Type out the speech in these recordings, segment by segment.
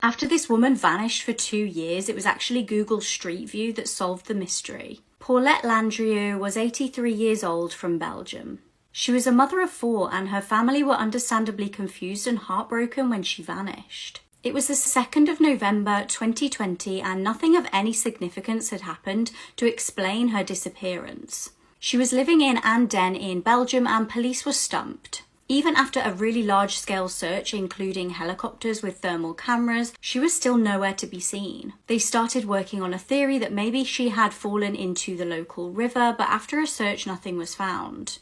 After this woman vanished for 2 years, it was actually Google Street View that solved the mystery. Paulette Landrieu was 83 years old from Belgium. She was a mother of 4 and her family were understandably confused and heartbroken when she vanished. It was the 2nd of November 2020 and nothing of any significance had happened to explain her disappearance. She was living in Andenne in Belgium and police were stumped. Even after a really large-scale search, including helicopters with thermal cameras, she was still nowhere to be seen. They started working on a theory that maybe she had fallen into the local river, but after a search, nothing was found.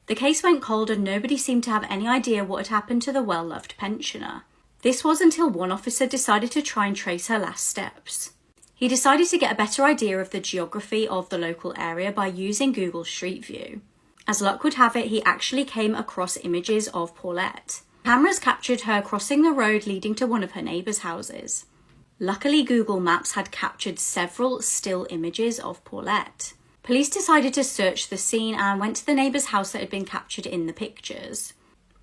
The case went cold and nobody seemed to have any idea what had happened to the well-loved pensioner. This was until one officer decided to try and trace her last steps. He decided to get a better idea of the geography of the local area by using Google Street View. As luck would have it, he actually came across images of Paulette. Cameras captured her crossing the road leading to one of her neighbours' houses. Luckily, Google Maps had captured several still images of Paulette. Police decided to search the scene and went to the neighbour's house that had been captured in the pictures.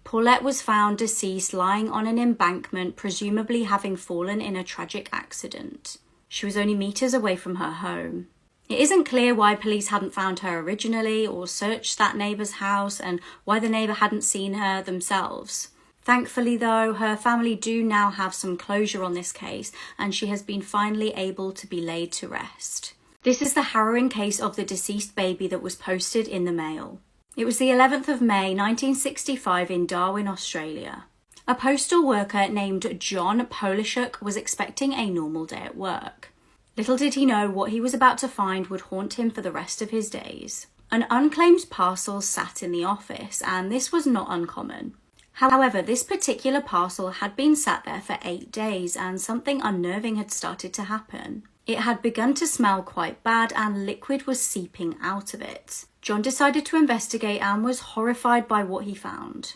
Paulette was found deceased lying on an embankment, presumably having fallen in a tragic accident. She was only metres away from her home. It isn't clear why police hadn't found her originally or searched that neighbour's house and why the neighbour hadn't seen her themselves. Thankfully though, her family do now have some closure on this case and she has been finally able to be laid to rest. This is the harrowing case of the deceased baby that was posted in the Mail. It was the 11th of May 1965 in Darwin, Australia. A postal worker named John Polishuk was expecting a normal day at work. Little did he know what he was about to find would haunt him for the rest of his days. An unclaimed parcel sat in the office, and this was not uncommon. However, this particular parcel had been sat there for 8 days, and something unnerving had started to happen. It had begun to smell quite bad, and liquid was seeping out of it. John decided to investigate and was horrified by what he found.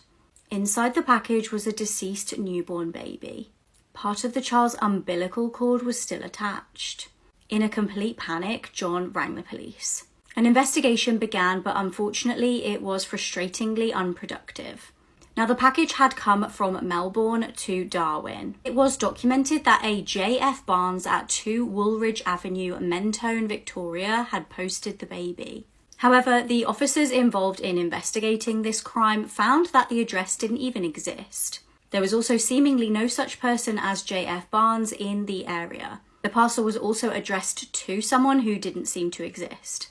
Inside the package was a deceased newborn baby. Part of the child's umbilical cord was still attached. In a complete panic, John rang the police. An investigation began, but unfortunately it was frustratingly unproductive. Now, the package had come from Melbourne to Darwin. It was documented that a J.F. Barnes at 2 Woolridge Avenue, Mentone, Victoria, had posted the baby. However, the officers involved in investigating this crime found that the address didn't even exist. There was also seemingly no such person as J.F. Barnes in the area. The parcel was also addressed to someone who didn't seem to exist.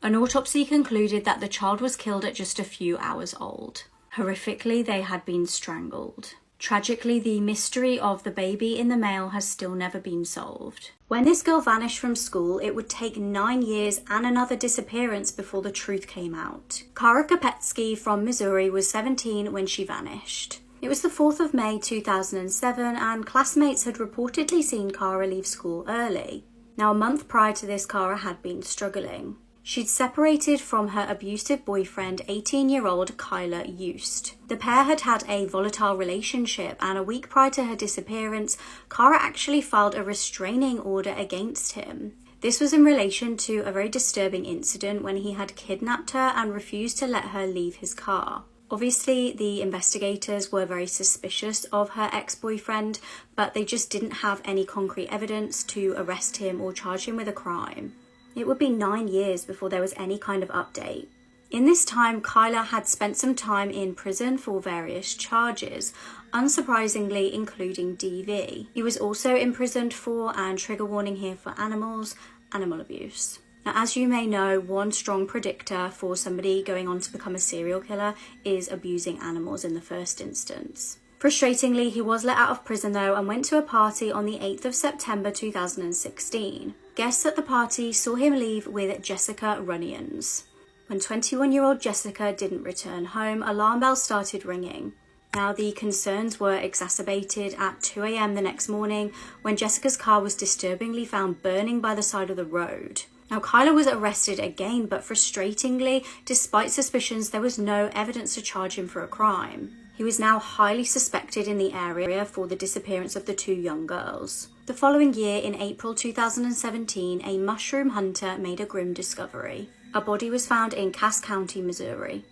An autopsy concluded that the child was killed at just a few hours old. Horrifically, they had been strangled. Tragically, the mystery of the baby in the Mail has still never been solved. When this girl vanished from school, it would take 9 years and another disappearance before the truth came out. Kara Kopetsky from Missouri was 17 when she vanished. It was the 4th of May 2007 and classmates had reportedly seen Kara leave school early. Now, a month prior to this, Kara had been struggling. She'd separated from her abusive boyfriend, 18-year-old Kyla Eust. The pair had had a volatile relationship, and a week prior to her disappearance, Kara actually filed a restraining order against him. This was in relation to a very disturbing incident when he had kidnapped her and refused to let her leave his car. Obviously, the investigators were very suspicious of her ex-boyfriend, but they just didn't have any concrete evidence to arrest him or charge him with a crime. It would be 9 years before there was any kind of update. In this time, Kyla had spent some time in prison for various charges, unsurprisingly including DV. He was also imprisoned for, and trigger warning here for animals, animal abuse. Now, as you may know, one strong predictor for somebody going on to become a serial killer is abusing animals in the first instance. Frustratingly, he was let out of prison though and went to a party on the 8th of September 2016. Guests at the party saw him leave with Jessica Runnions. When 21-year-old Jessica didn't return home, alarm bells started ringing. Now, the concerns were exacerbated at 2 a.m. the next morning when Jessica's car was disturbingly found burning by the side of the road. Now, Kyla was arrested again, but frustratingly, despite suspicions, there was no evidence to charge him for a crime. He was now highly suspected in the area for the disappearance of the 2 young girls. The following year, in April 2017, a mushroom hunter made a grim discovery. A body was found in Cass County, Missouri.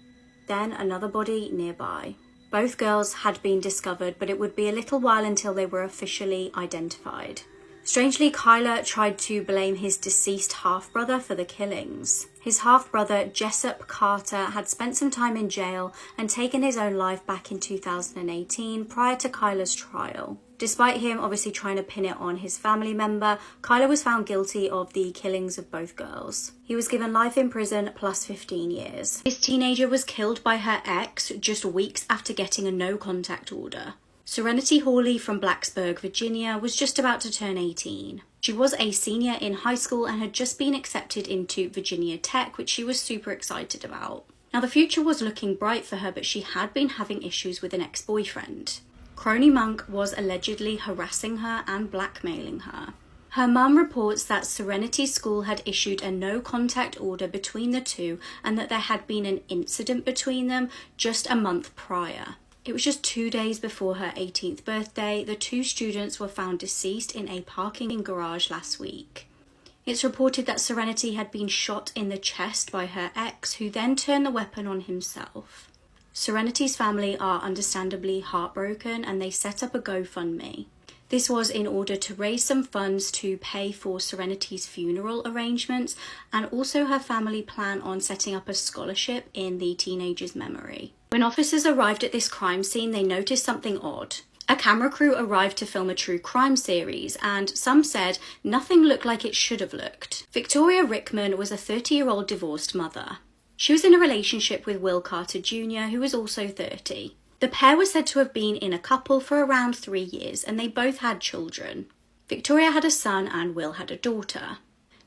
Then another body nearby. Both girls had been discovered, but it would be a little while until they were officially identified. Strangely, Kyler tried to blame his deceased half-brother for the killings. His half-brother, Jessup Carter, had spent some time in jail and taken his own life back in 2018 prior to Kyler's trial. Despite him obviously trying to pin it on his family member, Kyler was found guilty of the killings of both girls. He was given life in prison plus 15 years. This teenager was killed by her ex just weeks after getting a no-contact order. Serenity Hawley from Blacksburg, Virginia, was just about to turn 18. She was a senior in high school and had just been accepted into Virginia Tech, which she was super excited about. Now, the future was looking bright for her, but she had been having issues with an ex-boyfriend. Crony Monk was allegedly harassing her and blackmailing her. Her mum reports that Serenity School had issued a no-contact order between the two and that there had been an incident between them just a month prior. It was just 2 days before her 18th birthday. The two students were found deceased in a parking garage last week. It's reported that Serenity had been shot in the chest by her ex, who then turned the weapon on himself. Serenity's family are understandably heartbroken and they set up a GoFundMe. This was in order to raise some funds to pay for Serenity's funeral arrangements, and also her family plan on setting up a scholarship in the teenager's memory. When officers arrived at this crime scene, they noticed something odd. A camera crew arrived to film a true crime series, and some said nothing looked like it should have looked. Victoria Rickman was a 30-year-old divorced mother. She was in a relationship with Will Carter Jr., who was also 30. The pair were said to have been in a couple for around 3 years, and they both had children. Victoria had a son and Will had a daughter.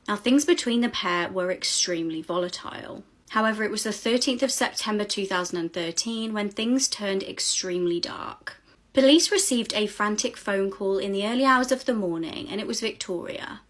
Now, things between the pair were extremely volatile. However, it was the 13th of September 2013 when things turned extremely dark. Police received a frantic phone call in the early hours of the morning, and it was Victoria.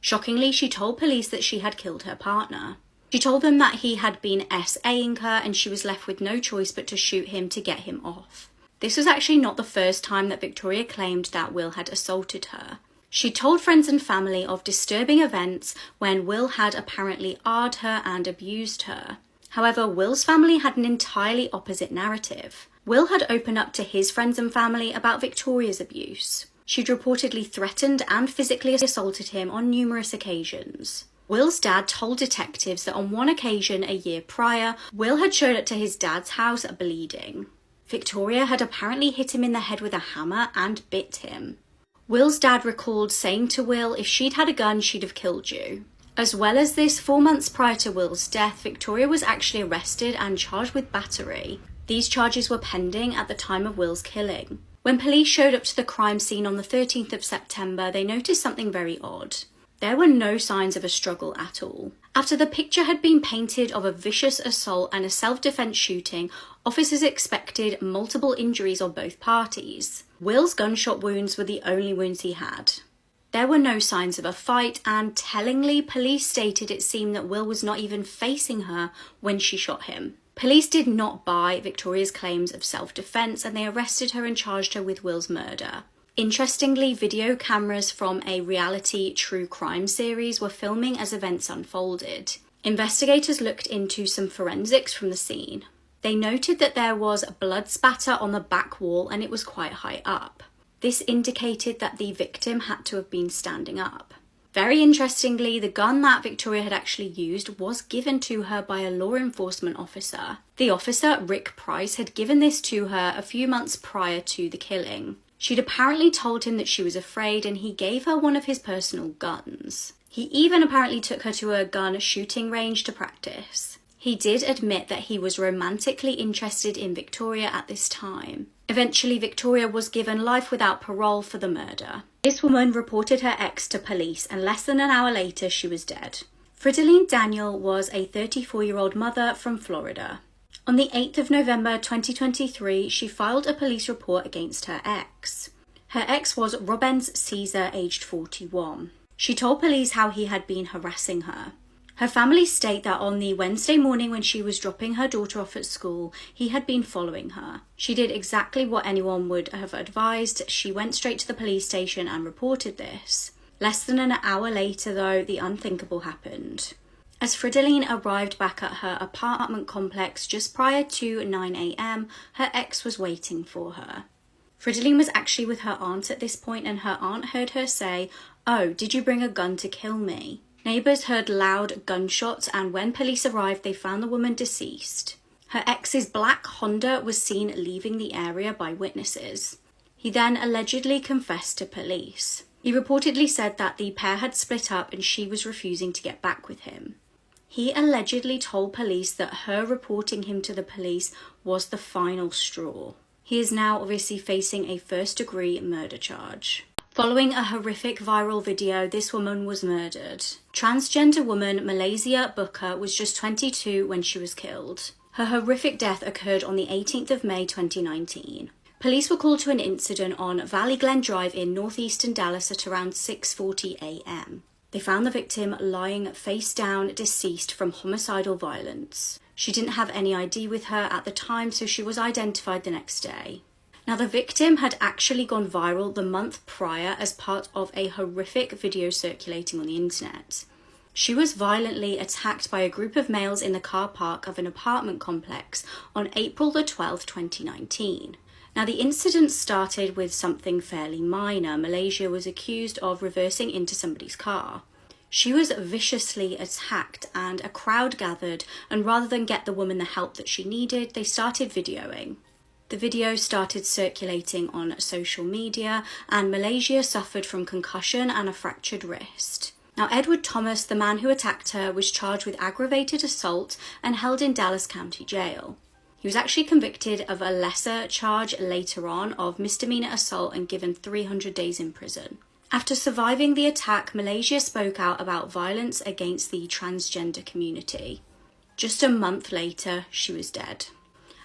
Shockingly, she told police that she had killed her partner. She told them that he had been SAing her and she was left with no choice but to shoot him to get him off. This was actually not the first time that Victoria claimed that Will had assaulted her. She told friends and family of disturbing events when Will had apparently AR'd her and abused her. However, Will's family had an entirely opposite narrative. Will had opened up to his friends and family about Victoria's abuse. She'd reportedly threatened and physically assaulted him on numerous occasions. Will's dad told detectives that on one occasion a year prior, Will had showed up to his dad's house bleeding. Victoria had apparently hit him in the head with a hammer and bit him. Will's dad recalled saying to Will, "If she'd had a gun, she'd have killed you." As well as this, 4 months prior to Will's death, Victoria was actually arrested and charged with battery. These charges were pending at the time of Will's killing. When police showed up to the crime scene on the 13th of September, they noticed something very odd. There were no signs of a struggle at all. After the picture had been painted of a vicious assault and a self-defense shooting, officers expected multiple injuries on both parties. Will's gunshot wounds were the only wounds he had. There were no signs of a fight, and tellingly, police stated it seemed that Will was not even facing her when she shot him. Police did not buy Victoria's claims of self-defense, and they arrested her and charged her with Will's murder. Interestingly, video cameras from a reality true crime series were filming as events unfolded. Investigators looked into some forensics from the scene. They noted that there was blood spatter on the back wall and it was quite high up. This indicated that the victim had to have been standing up. Very interestingly, the gun that Victoria had actually used was given to her by a law enforcement officer. The officer, Rick Price, had given this to her a few months prior to the killing. She'd apparently told him that she was afraid and he gave her one of his personal guns. He even apparently took her to a gun shooting range to practice. He did admit that he was romantically interested in Victoria at this time. Eventually, Victoria was given life without parole for the murder. This woman reported her ex to police and less than an hour later she was dead. Fridoline Daniel was a 34-year-old mother from Florida. On the 8th of November 2023, she filed a police report against her ex. Her ex was Robens Caesar, aged 41. She told police how he had been harassing her. Her family state that on the Wednesday morning when she was dropping her daughter off at school, he had been following her. She did exactly what anyone would have advised. She went straight to the police station and reported this. Less than an hour later, though, the unthinkable happened. As Fridolin arrived back at her apartment complex just prior to 9 a.m, her ex was waiting for her. Fridolin was actually with her aunt at this point, and her aunt heard her say, "Oh, did you bring a gun to kill me?" Neighbours heard loud gunshots, and when police arrived, they found the woman deceased. Her ex's black Honda was seen leaving the area by witnesses. He then allegedly confessed to police. He reportedly said that the pair had split up and she was refusing to get back with him. He allegedly told police that her reporting him to the police was the final straw. He is now obviously facing a first-degree murder charge. Following a horrific viral video, this woman was murdered. Transgender woman Malaysia Booker was just 22 when she was killed. Her horrific death occurred on the 18th of May 2019. Police were called to an incident on Valley Glen Drive in northeastern Dallas at around 6:40 a.m. They found the victim lying face down, deceased from homicidal violence. She didn't have any ID with her at the time, so she was identified the next day. Now, the victim had actually gone viral the month prior as part of a horrific video circulating on the internet. She was violently attacked by a group of males in the car park of an apartment complex on April the 12th, 2019. Now, the incident started with something fairly minor. Malaysia was accused of reversing into somebody's car. She was viciously attacked and a crowd gathered, and rather than get the woman the help that she needed, they started videoing. The video started circulating on social media, and Malaysia suffered from concussion and a fractured wrist. Now, Edward Thomas, the man who attacked her, was charged with aggravated assault and held in Dallas County Jail. He was actually convicted of a lesser charge later on of misdemeanor assault and given 300 days in prison. After surviving the attack, Malaysia spoke out about violence against the transgender community. Just a month later, she was dead.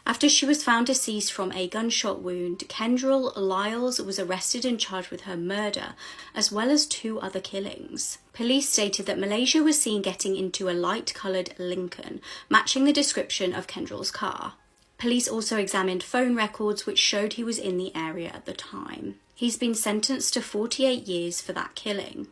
After she was found deceased from a gunshot wound, Kendrell Lyles was arrested and charged with her murder, as well as 2 other killings. Police stated that Malaysia was seen getting into a light-coloured Lincoln, matching the description of Kendrell's car. Police also examined phone records which showed he was in the area at the time. He's been sentenced to 48 years for that killing.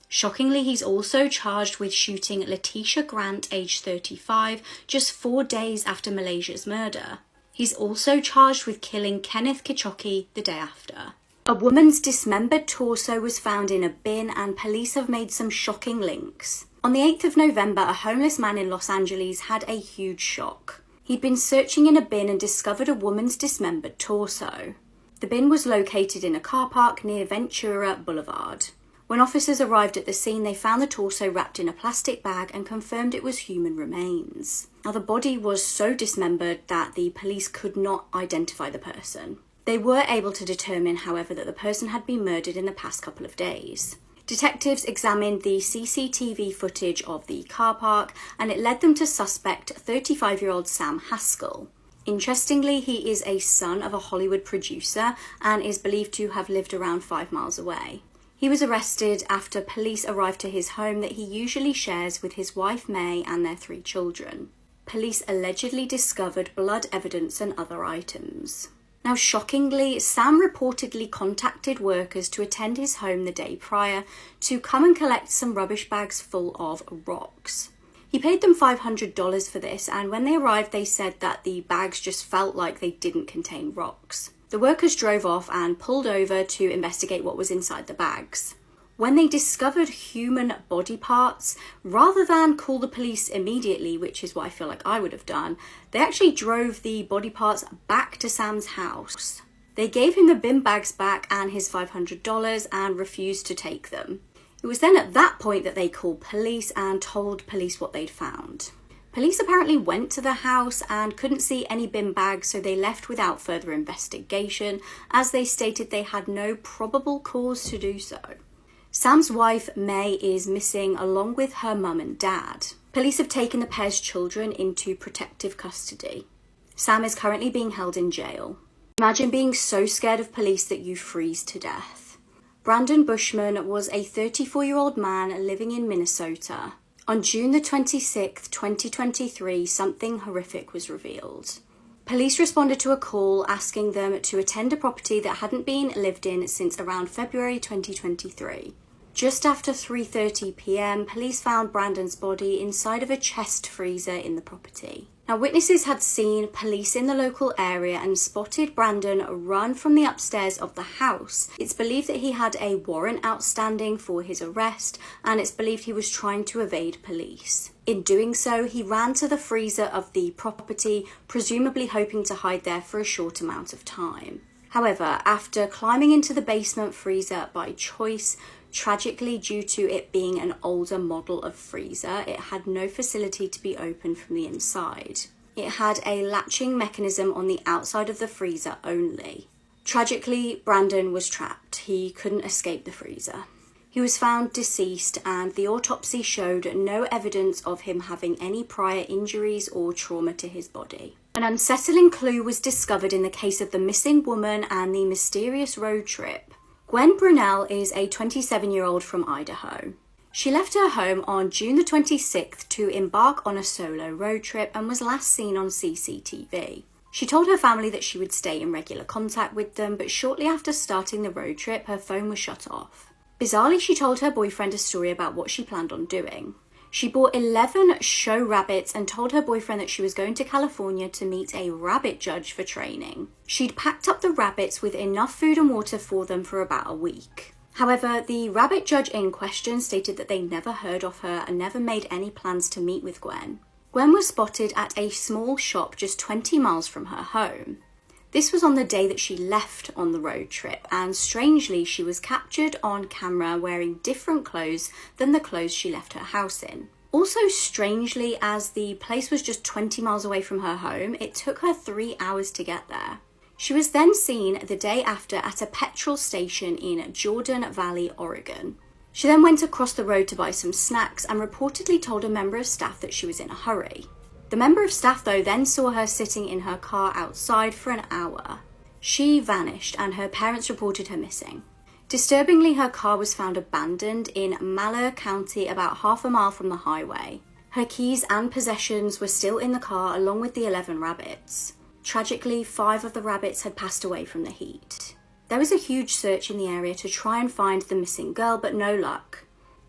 Shockingly, he's also charged with shooting Letitia Grant, aged 35, just 4 days after Malaysia's murder. He's also charged with killing Kenneth Kichoki the day after. A woman's dismembered torso was found in a bin, and police have made some shocking links. On the 8th of November, a homeless man in Los Angeles had a huge shock. He'd been searching in a bin and discovered a woman's dismembered torso. The bin was located in a car park near Ventura Boulevard. When officers arrived at the scene, they found the torso wrapped in a plastic bag and confirmed it was human remains. Now, the body was so dismembered that the police could not identify the person. They were able to determine, however, that the person had been murdered in the past couple of days. Detectives examined the CCTV footage of the car park, and it led them to suspect 35-year-old Sam Haskell. Interestingly, he is a son of a Hollywood producer and is believed to have lived around 5 miles away. He was arrested after police arrived to his home that he usually shares with his wife May and their 3 children. Police allegedly discovered blood evidence and other items. Now, shockingly, Sam reportedly contacted workers to attend his home the day prior to come and collect some rubbish bags full of rocks. He paid them $500 for this, and when they arrived, they said that the bags just felt like they didn't contain rocks. The workers drove off and pulled over to investigate what was inside the bags. When they discovered human body parts, rather than call the police immediately, which is what I feel like I would have done, they actually drove the body parts back to Sam's house. They gave him the bin bags back and his $500 and refused to take them. It was then at that point that they called police and told police what they'd found. Police apparently went to the house and couldn't see any bin bags, so they left without further investigation, as they stated they had no probable cause to do so. Sam's wife, May, is missing along with her mum and dad. Police have taken the pair's children into protective custody. Sam is currently being held in jail. Imagine being so scared of police that you freeze to death. Brandon Bushman was a 34-year-old man living in Minnesota. On June the 26th, 2023, something horrific was revealed. Police responded to a call asking them to attend a property that hadn't been lived in since around February 2023. Just after 3:30 p.m, police found Brandon's body inside of a chest freezer in the property. Now, witnesses had seen police in the local area and spotted Brandon run from the upstairs of the house. It's believed that he had a warrant outstanding for his arrest, and it's believed he was trying to evade police. In doing so, he ran to the freezer of the property, presumably hoping to hide there for a short amount of time. However, after climbing into the basement freezer by choice, tragically, due to it being an older model of freezer, it had no facility to be opened from the inside. It had a latching mechanism on the outside of the freezer only. Tragically, Brandon was trapped. He couldn't escape the freezer. He was found deceased, and the autopsy showed no evidence of him having any prior injuries or trauma to his body. An unsettling clue was discovered in the case of the missing woman and the mysterious road trip. Gwen Brunel is a 27-year-old from Idaho. She left her home on June the 26th to embark on a solo road trip and was last seen on CCTV. She told her family that she would stay in regular contact with them, but shortly after starting the road trip, her phone was shut off. Bizarrely, she told her boyfriend a story about what she planned on doing. She bought 11 show rabbits and told her boyfriend that she was going to California to meet a rabbit judge for training. She'd packed up the rabbits with enough food and water for them for about a week. However, the rabbit judge in question stated that they never heard of her and never made any plans to meet with Gwen. Gwen was spotted at a small shop just 20 miles from her home. This was on the day that she left on the road trip, and strangely, she was captured on camera wearing different clothes than the clothes she left her house in. Also strangely, as the place was just 20 miles away from her home, it took her 3 hours to get there. She was then seen the day after at a petrol station in Jordan Valley, Oregon. She then went across the road to buy some snacks and reportedly told a member of staff that she was in a hurry. The member of staff, though, then saw her sitting in her car outside for an hour. She vanished and her parents reported her missing. Disturbingly, her car was found abandoned in Malheur County, about half a mile from the highway. Her keys and possessions were still in the car along with the 11 rabbits. Tragically, 5 of the rabbits had passed away from the heat. There was a huge search in the area to try and find the missing girl, but no luck.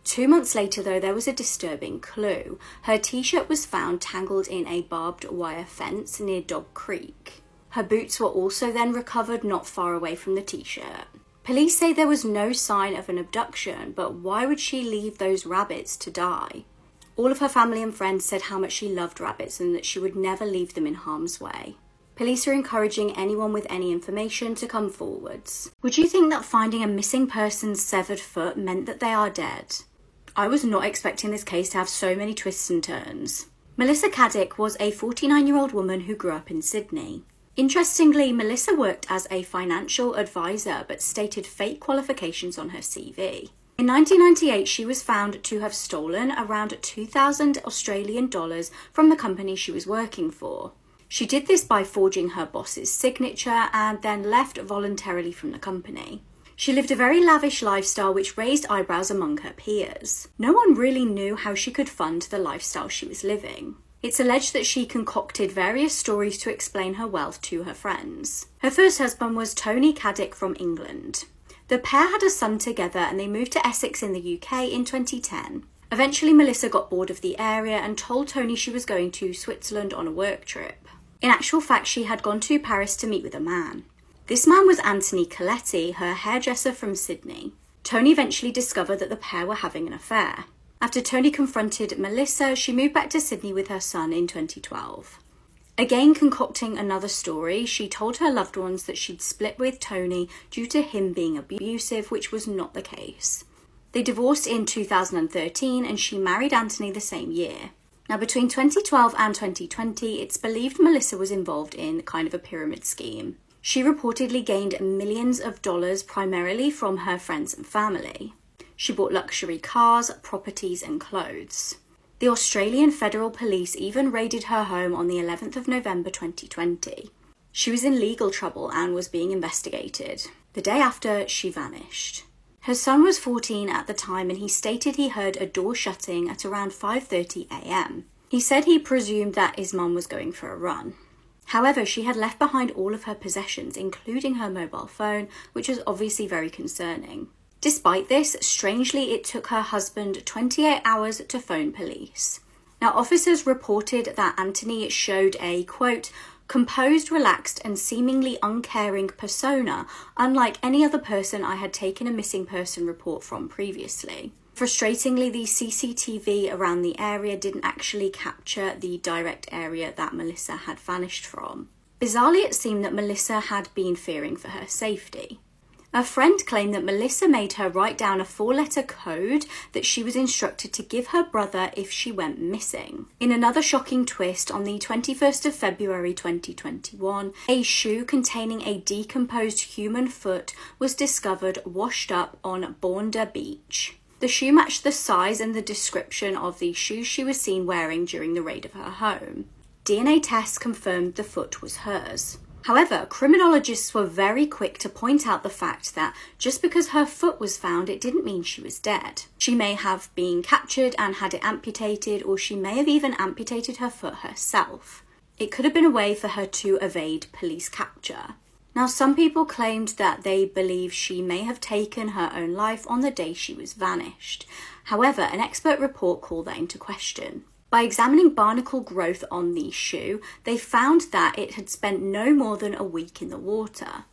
2 months later, though, there was a disturbing clue. Her t-shirt was found tangled in a barbed wire fence near Dog Creek. Her boots were also then recovered not far away from the t-shirt. Police say there was no sign of an abduction, but why would she leave those rabbits to die? All of her family and friends said how much she loved rabbits and that she would never leave them in harm's way. Police are encouraging anyone with any information to come forwards. Would you think that finding a missing person's severed foot meant that they are dead? I was not expecting this case to have so many twists and turns. Melissa Caddick was a 49-year-old woman who grew up in Sydney. Interestingly, Melissa worked as a financial advisor but stated fake qualifications on her CV. In 1998, she was found to have stolen around 2,000 Australian dollars from the company she was working for. She did this by forging her boss's signature and then left voluntarily from the company. She lived a very lavish lifestyle which raised eyebrows among her peers. No one really knew how she could fund the lifestyle she was living. It's alleged that she concocted various stories to explain her wealth to her friends. Her first husband was Tony Caddick from England. The pair had a son together and they moved to Essex in the UK in 2010. Eventually, Melissa got bored of the area and told Tony she was going to Switzerland on a work trip. In actual fact, she had gone to Paris to meet with a man. This man was Anthony Coletti, her hairdresser from Sydney. Tony eventually discovered that the pair were having an affair. After Tony confronted Melissa, she moved back to Sydney with her son in 2012. Again concocting another story, she told her loved ones that she'd split with Tony due to him being abusive, which was not the case. They divorced in 2013 and she married Anthony the same year. Now, between 2012 and 2020, it's believed Melissa was involved in kind of a pyramid scheme. She reportedly gained millions of dollars primarily from her friends and family. She bought luxury cars, properties and clothes. The Australian Federal Police even raided her home on the 11th of November 2020. She was in legal trouble and was being investigated. The day after, she vanished. Her son was 14 at the time and he stated he heard a door shutting at around 5:30 a.m. He said he presumed that his mum was going for a run. However, she had left behind all of her possessions, including her mobile phone, which was obviously very concerning. Despite this, strangely, it took her husband 28 hours to phone police. Now, officers reported that Anthony showed a, quote, composed, relaxed, and seemingly uncaring persona, unlike any other person I had taken a missing person report from previously. Frustratingly, the CCTV around the area didn't actually capture the direct area that Melissa had vanished from. Bizarrely, it seemed that Melissa had been fearing for her safety. A friend claimed that Melissa made her write down a 4-letter code that she was instructed to give her brother if she went missing. In another shocking twist, on the 21st of February 2021, a shoe containing a decomposed human foot was discovered washed up on Bondi Beach. The shoe matched the size and the description of the shoes she was seen wearing during the raid of her home. DNA tests confirmed the foot was hers. However, criminologists were very quick to point out the fact that just because her foot was found, it didn't mean she was dead. She may have been captured and had it amputated, or she may have even amputated her foot herself. It could have been a way for her to evade police capture. Now, some people claimed that they believe she may have taken her own life on the day she was vanished. However, an expert report called that into question. By examining barnacle growth on the shoe, they found that it had spent no more than a week in the water.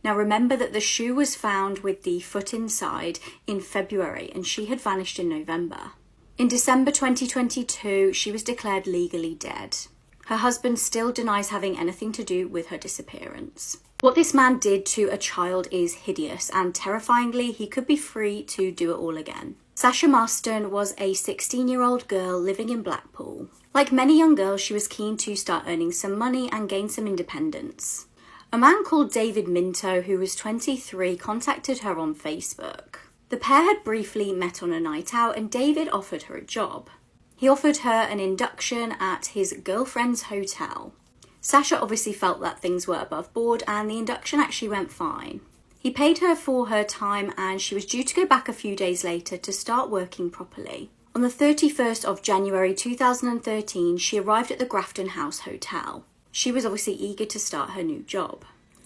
Now remember that the shoe was found with the foot inside in February and she had vanished in November. In December 2022, she was declared legally dead. Her husband still denies having anything to do with her disappearance. What this man did to a child is hideous, and terrifyingly, he could be free to do it all again. Sasha Marston was a 16-year-old girl living in Blackpool. Like many young girls, she was keen to start earning some money and gain some independence. A man called David Minto, who was 23, contacted her on Facebook. The pair had briefly met on a night out and David offered her a job. He offered her an induction at his girlfriend's hotel. Sasha obviously felt that things were above board and the induction actually went fine. He paid her for her time and she was due to go back a few days later to start working properly. On the 31st of January 2013, she arrived at the Grafton House Hotel. She was obviously eager to start her new job.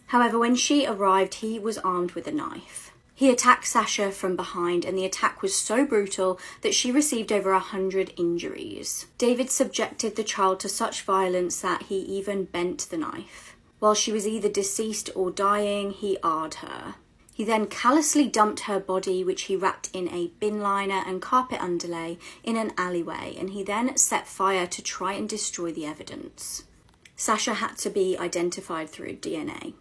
However, when she arrived, he was armed with a knife. He attacked Sasha from behind and the attack was so brutal that she received over 100 injuries. David subjected the child to such violence that he even bent the knife. While she was either deceased or dying, he AR'd her. He then callously dumped her body, which he wrapped in a bin liner and carpet underlay, in an alleyway, and he then set fire to try and destroy the evidence. Sasha had to be identified through DNA.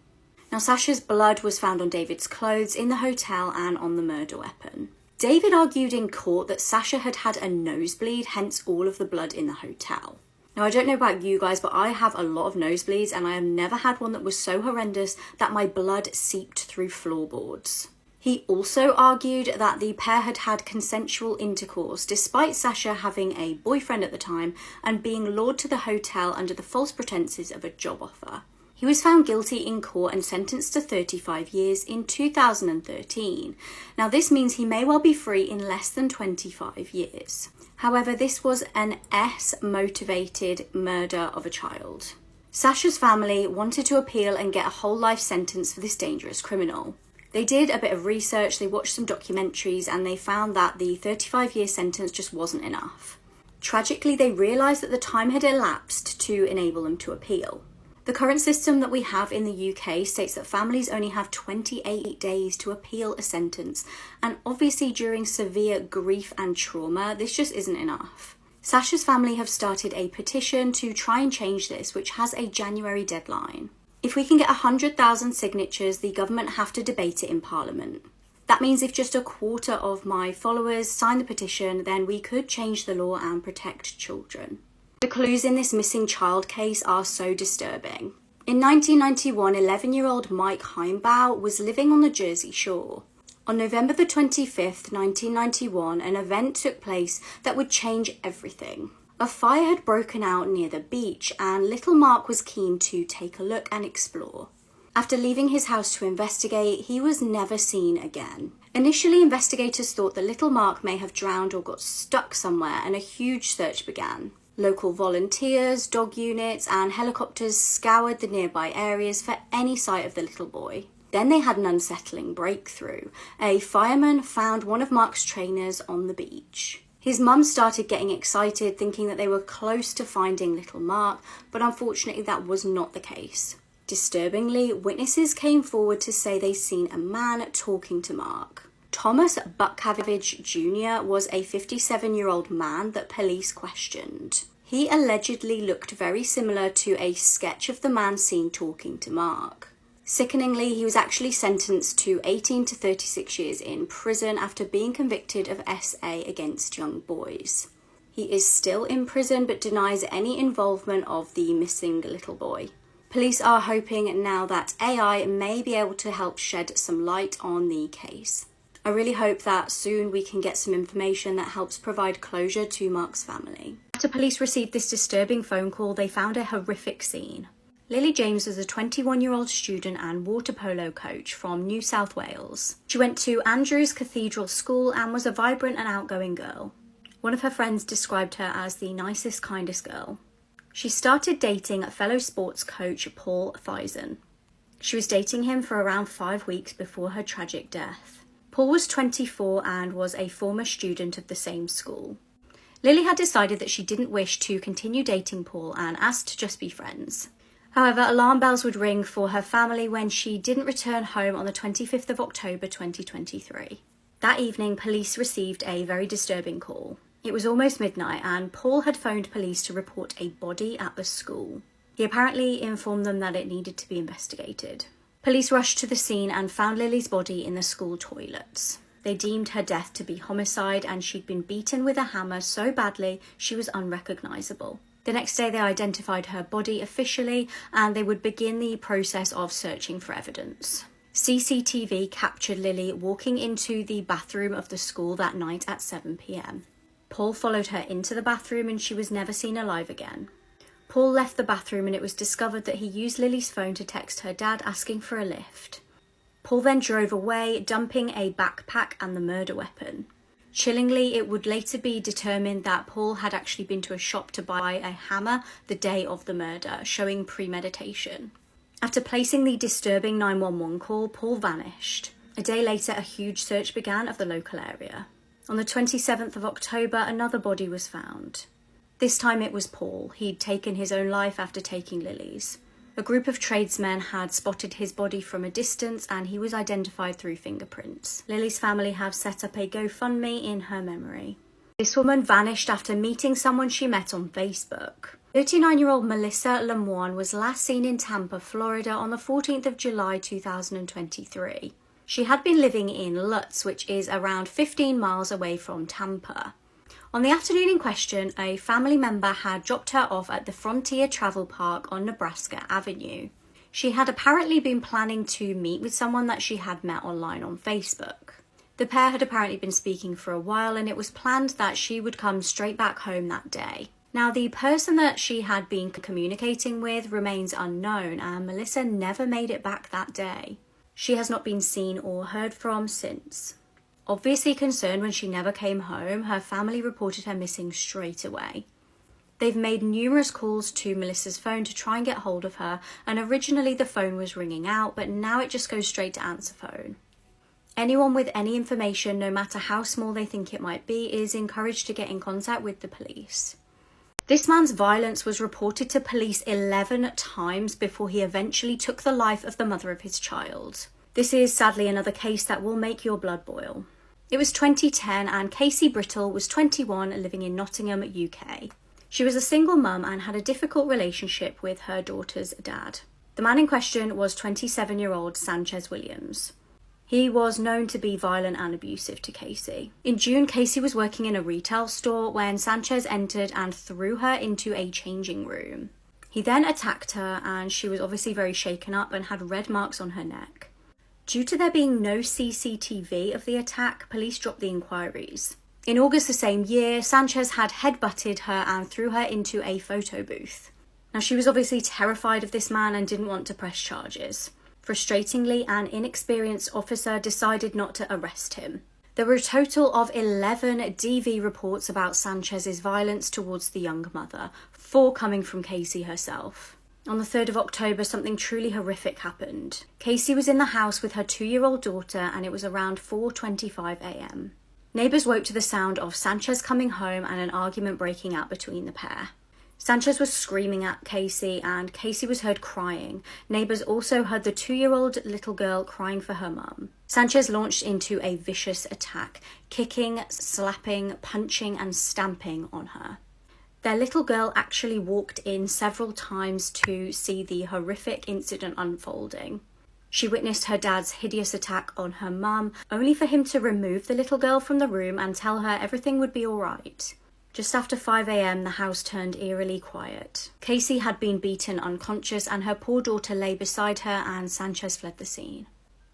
Now, Sasha's blood was found on David's clothes, in the hotel, and on the murder weapon. David argued in court that Sasha had had a nosebleed, hence all of the blood in the hotel. Now, I don't know about you guys, but I have a lot of nosebleeds and I have never had one that was so horrendous that my blood seeped through floorboards. He also argued that the pair had had consensual intercourse despite Sasha having a boyfriend at the time and being lured to the hotel under the false pretenses of a job offer. He was found guilty in court and sentenced to 35 years in 2013. Now, this means he may well be free in less than 25 years. However, this was an S-motivated murder of a child. Sasha's family wanted to appeal and get a whole life sentence for this dangerous criminal. They did a bit of research, they watched some documentaries, and they found that the 35-year sentence just wasn't enough. Tragically, they realised that the time had elapsed to enable them to appeal. The current system that we have in the UK states that families only have 28 days to appeal a sentence, and obviously during severe grief and trauma, this just isn't enough. Sasha's family have started a petition to try and change this, which has a January deadline. If we can get 100,000 signatures, the government have to debate it in Parliament. That means if just a quarter of my followers sign the petition, then we could change the law and protect children. The clues in this missing child case are so disturbing. In 1991, 11-year-old Mike Heimbaugh was living on the Jersey Shore. On November the 25th, 1991, an event took place that would change everything. A fire had broken out near the beach and little Mark was keen to take a look and explore. After leaving his house to investigate, he was never seen again. Initially, investigators thought that little Mark may have drowned or got stuck somewhere and a huge search began. Local volunteers, dog units and helicopters scoured the nearby areas for any sight of the little boy. Then they had an unsettling breakthrough. A fireman found one of Mark's trainers on the beach. His mum started getting excited, thinking that they were close to finding little Mark, but unfortunately that was not the case. Disturbingly, witnesses came forward to say they'd seen a man talking to Mark. Thomas Buckavage Jr. was a 57-year-old man that police questioned. He allegedly looked very similar to a sketch of the man seen talking to Mark. Sickeningly, he was actually sentenced to 18 to 36 years in prison after being convicted of SA against young boys. He is still in prison but denies any involvement of the missing little boy. Police are hoping now that AI may be able to help shed some light on the case. I really hope that soon we can get some information that helps provide closure to Mark's family. After police received this disturbing phone call, they found a horrific scene. Lily James was a 21-year-old student and water polo coach from New South Wales. She went to Andrews Cathedral School and was a vibrant and outgoing girl. One of her friends described her as the nicest, kindest girl. She started dating fellow sports coach Paul Thiessen. She was dating him for around 5 weeks before her tragic death. Paul was 24 and was a former student of the same school. Lily had decided that she didn't wish to continue dating Paul and asked to just be friends. However, alarm bells would ring for her family when she didn't return home on the 25th of October 2023. That evening, police received a very disturbing call. It was almost midnight and Paul had phoned police to report a body at the school. He apparently informed them that it needed to be investigated. Police rushed to the scene and found Lily's body in the school toilets. They deemed her death to be homicide and she'd been beaten with a hammer so badly she was unrecognisable. The next day they identified her body officially and they would begin the process of searching for evidence. CCTV captured Lily walking into the bathroom of the school that night at 7 p.m. Paul followed her into the bathroom and she was never seen alive again. Paul left the bathroom and it was discovered that he used Lily's phone to text her dad asking for a lift. Paul then drove away, dumping a backpack and the murder weapon. Chillingly, it would later be determined that Paul had actually been to a shop to buy a hammer the day of the murder, showing premeditation. After placing the disturbing 911 call, Paul vanished. A day later, a huge search began of the local area. On the 27th of October, another body was found. This time it was Paul. He'd taken his own life after taking Lily's. A group of tradesmen had spotted his body from a distance and he was identified through fingerprints. Lily's family have set up a GoFundMe in her memory. This woman vanished after meeting someone she met on Facebook. 39-year-old Melissa Lemoine was last seen in Tampa, Florida on the 14th of July 2023. She had been living in Lutz, which is around 15 miles away from Tampa. On the afternoon in question, a family member had dropped her off at the Frontier Travel Park on Nebraska Avenue. She had apparently been planning to meet with someone that she had met online on Facebook. The pair had apparently been speaking for a while and it was planned that she would come straight back home that day. Now, the person that she had been communicating with remains unknown and Melissa never made it back that day. She has not been seen or heard from since. Obviously concerned when she never came home, her family reported her missing straight away. They've made numerous calls to Melissa's phone to try and get hold of her, and originally the phone was ringing out, but now it just goes straight to answer phone. Anyone with any information, no matter how small they think it might be, is encouraged to get in contact with the police. This man's violence was reported to police 11 times before he eventually took the life of the mother of his child. This is sadly another case that will make your blood boil. It was 2010 and Casey Brittle was 21, living in Nottingham, UK. She was a single mum and had a difficult relationship with her daughter's dad. The man in question was 27-year-old Sanchez Williams. He was known to be violent and abusive to Casey. In June, Casey was working in a retail store when Sanchez entered and threw her into a changing room. He then attacked her and she was obviously very shaken up and had red marks on her neck. Due to there being no CCTV of the attack, police dropped the inquiries. In August the same year, Sanchez had headbutted her and threw her into a photo booth. Now, she was obviously terrified of this man and didn't want to press charges. Frustratingly, an inexperienced officer decided not to arrest him. There were a total of 11 DV reports about Sanchez's violence towards the young mother, 4 coming from Casey herself. On the 3rd of October, something truly horrific happened. Casey was in the house with her 2-year-old daughter, and it was around 4:25 a.m. Neighbours woke to the sound of Sanchez coming home and an argument breaking out between the pair. Sanchez was screaming at Casey, and Casey was heard crying. Neighbours also heard the 2-year-old little girl crying for her mum. Sanchez launched into a vicious attack, kicking, slapping, punching and stamping on her. Their little girl actually walked in several times to see the horrific incident unfolding. She witnessed her dad's hideous attack on her mum, only for him to remove the little girl from the room and tell her everything would be alright. Just after 5 a.m, the house turned eerily quiet. Casey had been beaten unconscious and her poor daughter lay beside her, and Sanchez fled the scene.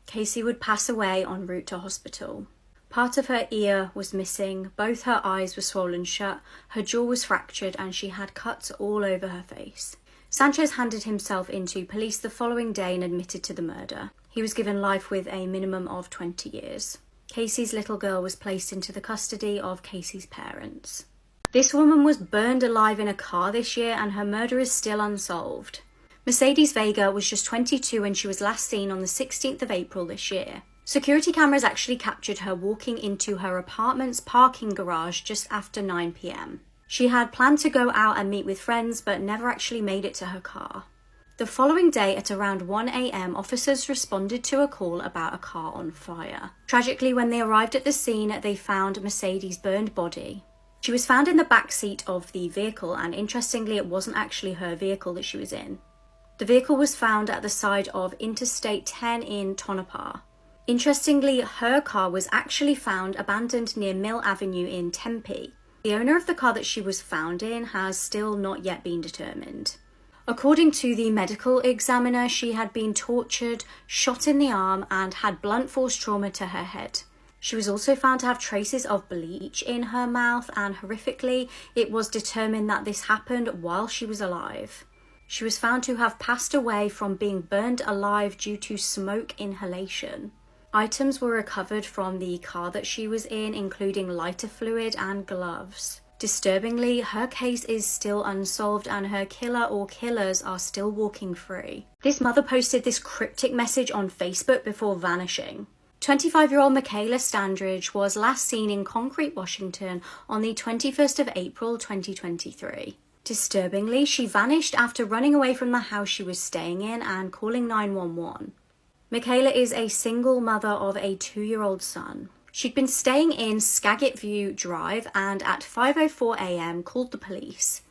Casey would pass away en route to hospital. Part of her ear was missing, both her eyes were swollen shut, her jaw was fractured, and she had cuts all over her face. Sanchez handed himself into police the following day and admitted to the murder. He was given life with a minimum of 20 years. Casey's little girl was placed into the custody of Casey's parents. This woman was burned alive in a car this year, and her murder is still unsolved. Mercedes Vega was just 22 when she was last seen on the 16th of April this year. Security cameras actually captured her walking into her apartment's parking garage just after 9 p.m. She had planned to go out and meet with friends, but never actually made it to her car. The following day at around 1 a.m, officers responded to a call about a car on fire. Tragically, when they arrived at the scene, they found Mercedes' burned body. She was found in the back seat of the vehicle, and interestingly, it wasn't actually her vehicle that she was in. The vehicle was found at the side of Interstate 10 in Tonopah. Interestingly, her car was actually found abandoned near Mill Avenue in Tempe. The owner of the car that she was found in has still not yet been determined. According to the medical examiner, she had been tortured, shot in the arm, and had blunt force trauma to her head. She was also found to have traces of bleach in her mouth, and horrifically, it was determined that this happened while she was alive. She was found to have passed away from being burned alive due to smoke inhalation. Items were recovered from the car that she was in, including lighter fluid and gloves. Disturbingly, her case is still unsolved and her killer or killers are still walking free. This mother posted this cryptic message on Facebook before vanishing. 25-year-old Michaela Standridge was last seen in Concrete, Washington on the 21st of April 2023. Disturbingly, she vanished after running away from the house she was staying in and calling 911. Michaela is a single mother of a 2-year-old son. She'd been staying in Skagit View Drive and at 5:04 a.m. called the police.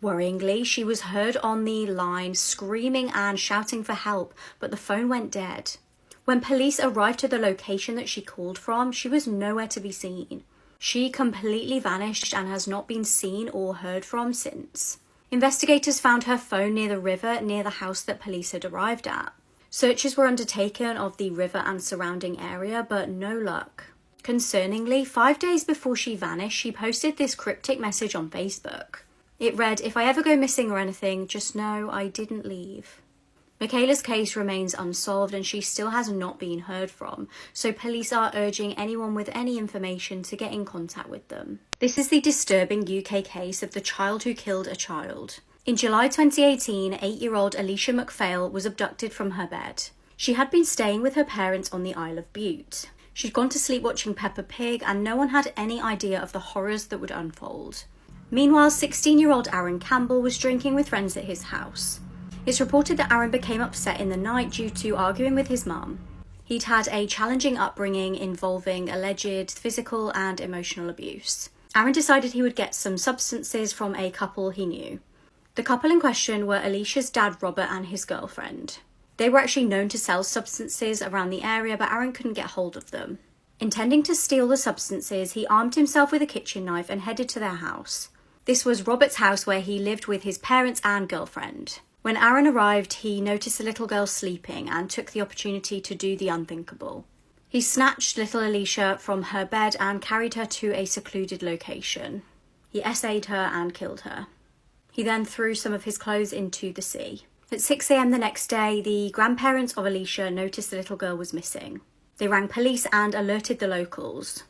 Worryingly, she was heard on the line screaming and shouting for help, but the phone went dead. When police arrived to the location that she called from, she was nowhere to be seen. She completely vanished and has not been seen or heard from since. Investigators found her phone near the river near the house that police had arrived at. Searches were undertaken of the river and surrounding area, but no luck. Concerningly, 5 days before she vanished, she posted this cryptic message on Facebook. It read, "If I ever go missing or anything, just know I didn't leave." Michaela's case remains unsolved and she still has not been heard from, so police are urging anyone with any information to get in contact with them. This is the disturbing UK case of the child who killed a child. In July 2018, 8-year-old Alicia McPhail was abducted from her bed. She had been staying with her parents on the Isle of Bute. She'd gone to sleep watching Peppa Pig and no one had any idea of the horrors that would unfold. Meanwhile, 16-year-old Aaron Campbell was drinking with friends at his house. It's reported that Aaron became upset in the night due to arguing with his mum. He'd had a challenging upbringing involving alleged physical and emotional abuse. Aaron decided he would get some substances from a couple he knew. The couple in question were Alicia's dad Robert and his girlfriend. They were actually known to sell substances around the area, but Aaron couldn't get hold of them. Intending to steal the substances, he armed himself with a kitchen knife and headed to their house. This was Robert's house where he lived with his parents and girlfriend. When Aaron arrived, he noticed the little girl sleeping and took the opportunity to do the unthinkable. He snatched little Alicia from her bed and carried her to a secluded location. He essayed her and killed her. He then threw some of his clothes into the sea. At 6 a.m. the next day, the grandparents of Alicia noticed the little girl was missing. They rang police and alerted the locals.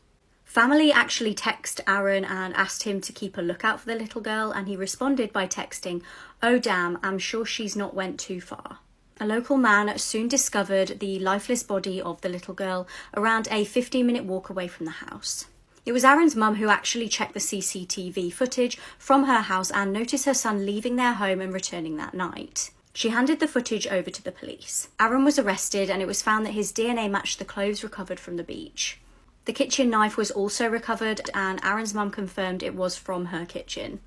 Family actually texted Aaron and asked him to keep a lookout for the little girl, and he responded by texting, "Oh damn, I'm sure she's not went too far." A local man soon discovered the lifeless body of the little girl around a 15-minute walk away from the house. It was Aaron's mum who actually checked the CCTV footage from her house and noticed her son leaving their home and returning that night. She handed the footage over to the police. Aaron was arrested, and it was found that his DNA matched the clothes recovered from the beach. The kitchen knife was also recovered, and Aaron's mum confirmed it was from her kitchen.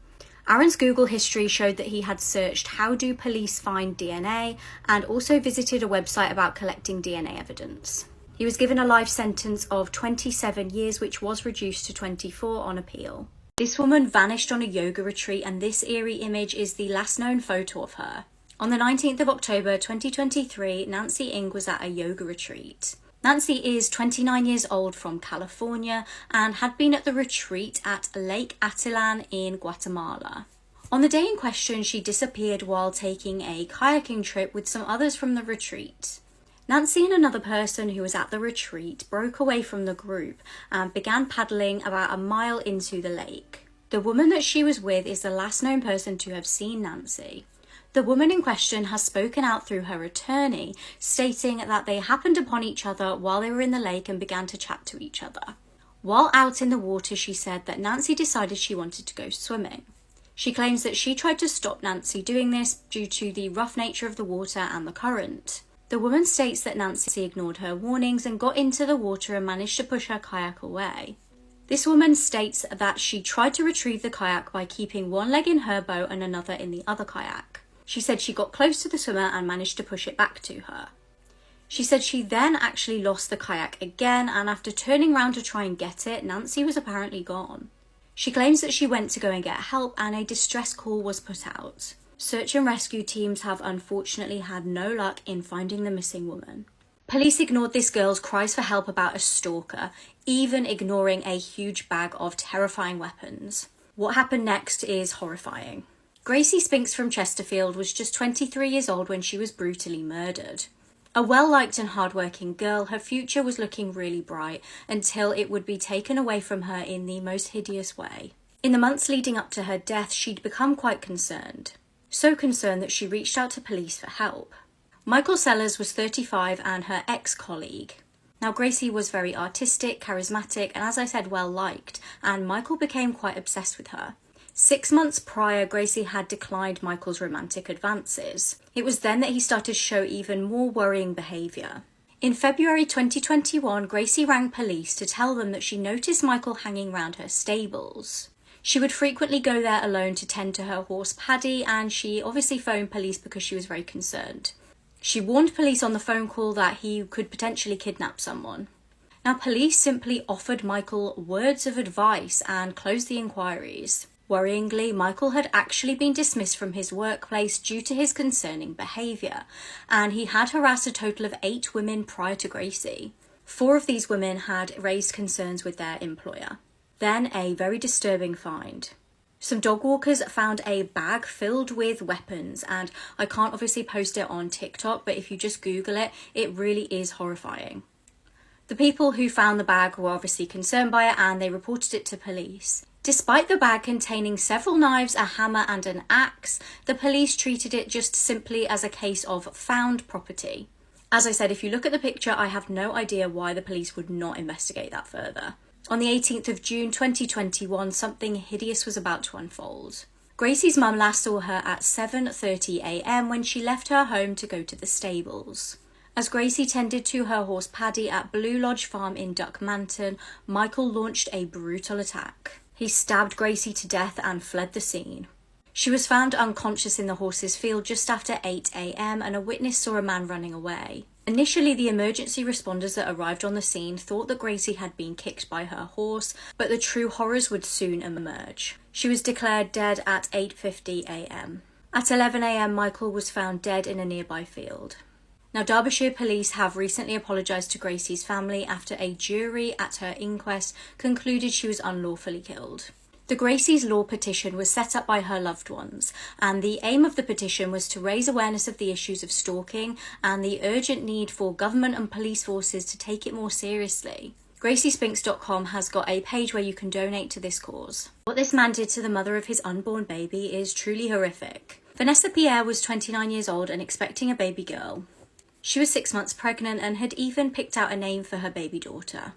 Aaron's Google history showed that he had searched "How do police find DNA?" and also visited a website about collecting DNA evidence. He was given a life sentence of 27 years, which was reduced to 24 on appeal. This woman vanished on a yoga retreat, and this eerie image is the last known photo of her. On the 19th of October 2023, Nancy Ing was at a yoga retreat. Nancy is 29 years old from California and had been at the retreat at Lake Atilan in Guatemala. On the day in question, she disappeared while taking a kayaking trip with some others from the retreat. Nancy and another person who was at the retreat broke away from the group and began paddling about a mile into the lake. The woman that she was with is the last known person to have seen Nancy. The woman in question has spoken out through her attorney, stating that they happened upon each other while they were in the lake and began to chat to each other. While out in the water, she said that Nancy decided she wanted to go swimming. She claims that she tried to stop Nancy doing this due to the rough nature of the water and the current. The woman states that Nancy ignored her warnings and got into the water and managed to push her kayak away. This woman states that she tried to retrieve the kayak by keeping one leg in her boat and another in the other kayak. She said she got close to the swimmer and managed to push it back to her. She said she then actually lost the kayak again, and after turning around to try and get it, Nancy was apparently gone. She claims that she went to go and get help and a distress call was put out. Search and rescue teams have unfortunately had no luck in finding the missing woman. Police ignored this girl's cries for help about a stalker, even ignoring a huge bag of terrifying weapons. What happened next is horrifying. Gracie Spinks from Chesterfield was just 23 years old when she was brutally murdered. A well-liked and hard-working girl, her future was looking really bright until it would be taken away from her in the most hideous way. In the months leading up to her death, she'd become quite concerned. So concerned that she reached out to police for help. Michael Sellers was 35 and her ex-colleague. Now, Gracie was very artistic, charismatic, and as I said, well-liked, and Michael became quite obsessed with her. 6 months prior, Gracie had declined Michael's romantic advances. It was then that he started to show even more worrying behaviour. In February 2021, Gracie rang police to tell them that she noticed Michael hanging around her stables. She would frequently go there alone to tend to her horse Paddy, and she obviously phoned police because she was very concerned. She warned police on the phone call that he could potentially kidnap someone. Now, police simply offered Michael words of advice and closed the inquiries. Worryingly, Michael had actually been dismissed from his workplace due to his concerning behaviour, and he had harassed a total of 8 women prior to Gracie. 4 of these women had raised concerns with their employer. Then a very disturbing find. Some dog walkers found a bag filled with weapons, and I can't obviously post it on TikTok, but if you just Google it, it really is horrifying. The people who found the bag were obviously concerned by it and they reported it to police. Despite the bag containing several knives, a hammer and an axe, the police treated it just simply as a case of found property. As I said, if you look at the picture, I have no idea why the police would not investigate that further. On the 18th of June 2021, something hideous was about to unfold. Gracie's mum last saw her at 7:30 a.m. when she left her home to go to the stables. As Gracie tended to her horse Paddy at Blue Lodge Farm in Duckmanton, Michael launched a brutal attack. He stabbed Gracie to death and fled the scene. She was found unconscious in the horse's field just after 8 a.m. and a witness saw a man running away. Initially, the emergency responders that arrived on the scene thought that Gracie had been kicked by her horse, but the true horrors would soon emerge. She was declared dead at 8:50 a.m. At 11 a.m, Michael was found dead in a nearby field. Now, Derbyshire police have recently apologised to Gracie's family after a jury at her inquest concluded she was unlawfully killed. The Gracie's Law petition was set up by her loved ones, and the aim of the petition was to raise awareness of the issues of stalking and the urgent need for government and police forces to take it more seriously. GracieSpinks.com has got a page where you can donate to this cause. What this man did to the mother of his unborn baby is truly horrific. Vanessa Pierre was 29 years old and expecting a baby girl. She was 6 months pregnant and had even picked out a name for her baby daughter.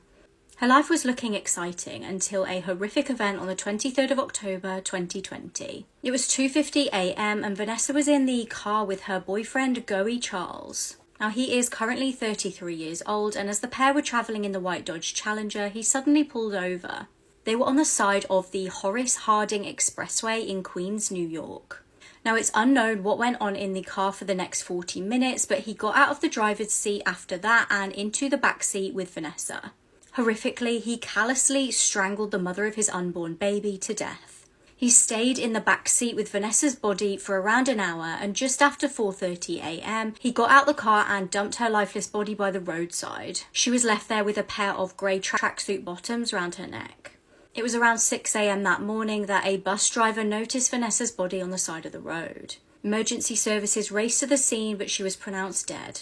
Her life was looking exciting until a horrific event on the 23rd of October 2020. It was 2:50 a.m. and Vanessa was in the car with her boyfriend Goey Charles. Now he is currently 33 years old, and as the pair were travelling in the white Dodge Challenger, he suddenly pulled over. They were on the side of the Horace Harding Expressway in Queens, New York. Now it's unknown what went on in the car for the next 40 minutes, but he got out of the driver's seat after that and into the back seat with Vanessa. Horrifically, he callously strangled the mother of his unborn baby to death. He stayed in the back seat with Vanessa's body for around an hour, and just after 4:30 a.m, he got out the car and dumped her lifeless body by the roadside. She was left there with a pair of grey tracksuit bottoms around her neck. It was around 6 a.m. that morning that a bus driver noticed Vanessa's body on the side of the road. Emergency services raced to the scene, but she was pronounced dead.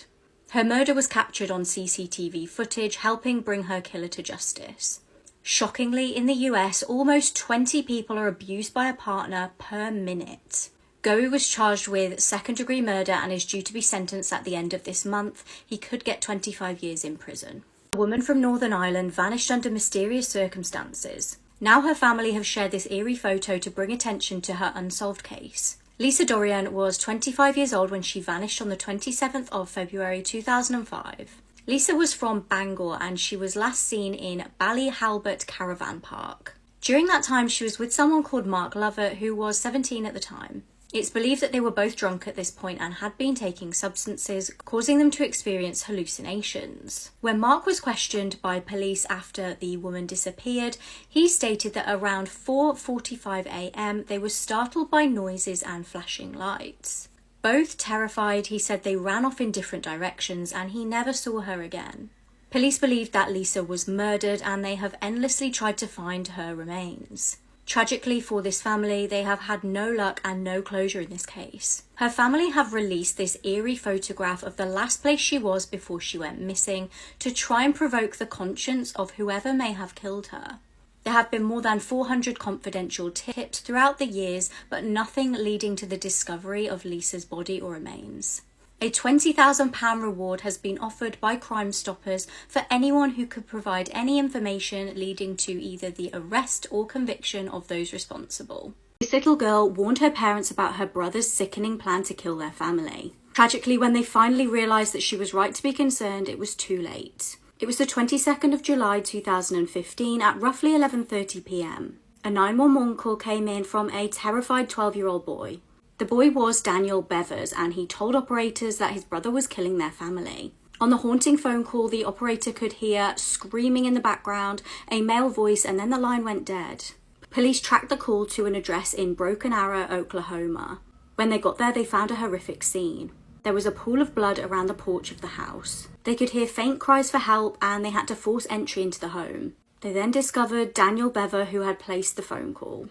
Her murder was captured on CCTV footage, helping bring her killer to justice. Shockingly, in the US, almost 20 people are abused by a partner per minute. Goey was charged with second-degree murder and is due to be sentenced at the end of this month. He could get 25 years in prison. A woman from Northern Ireland vanished under mysterious circumstances. Now her family have shared this eerie photo to bring attention to her unsolved case. Lisa Dorian was 25 years old when she vanished on the 27th of February 2005. Lisa was from Bangor and she was last seen in Ballyhalbert Caravan Park. During that time, she was with someone called Mark Lovett, who was 17 at the time. It's believed that they were both drunk at this point and had been taking substances, causing them to experience hallucinations. When Mark was questioned by police after the woman disappeared, he stated that around 4:45 a.m. they were startled by noises and flashing lights. Both terrified, he said they ran off in different directions and he never saw her again. Police believed that Lisa was murdered and they have endlessly tried to find her remains. Tragically for this family, they have had no luck and no closure in this case. Her family have released this eerie photograph of the last place she was before she went missing to try and provoke the conscience of whoever may have killed her. There have been more than 400 confidential tips throughout the years, but nothing leading to the discovery of Lisa's body or remains. A £20,000 reward has been offered by Crime Stoppers for anyone who could provide any information leading to either the arrest or conviction of those responsible. This little girl warned her parents about her brother's sickening plan to kill their family. Tragically, when they finally realised that she was right to be concerned, it was too late. It was the 22nd of July 2015 at roughly 11:30 p.m. A 911 call came in from a terrified 12-year-old boy. The boy was Daniel Bevers and he told operators that his brother was killing their family. On the haunting phone call, the operator could hear screaming in the background, a male voice, and then the line went dead. Police tracked the call to an address in Broken Arrow, Oklahoma. When they got there, they found a horrific scene. There was a pool of blood around the porch of the house. They could hear faint cries for help and they had to force entry into the home. They then discovered Daniel Bever, who had placed the phone call.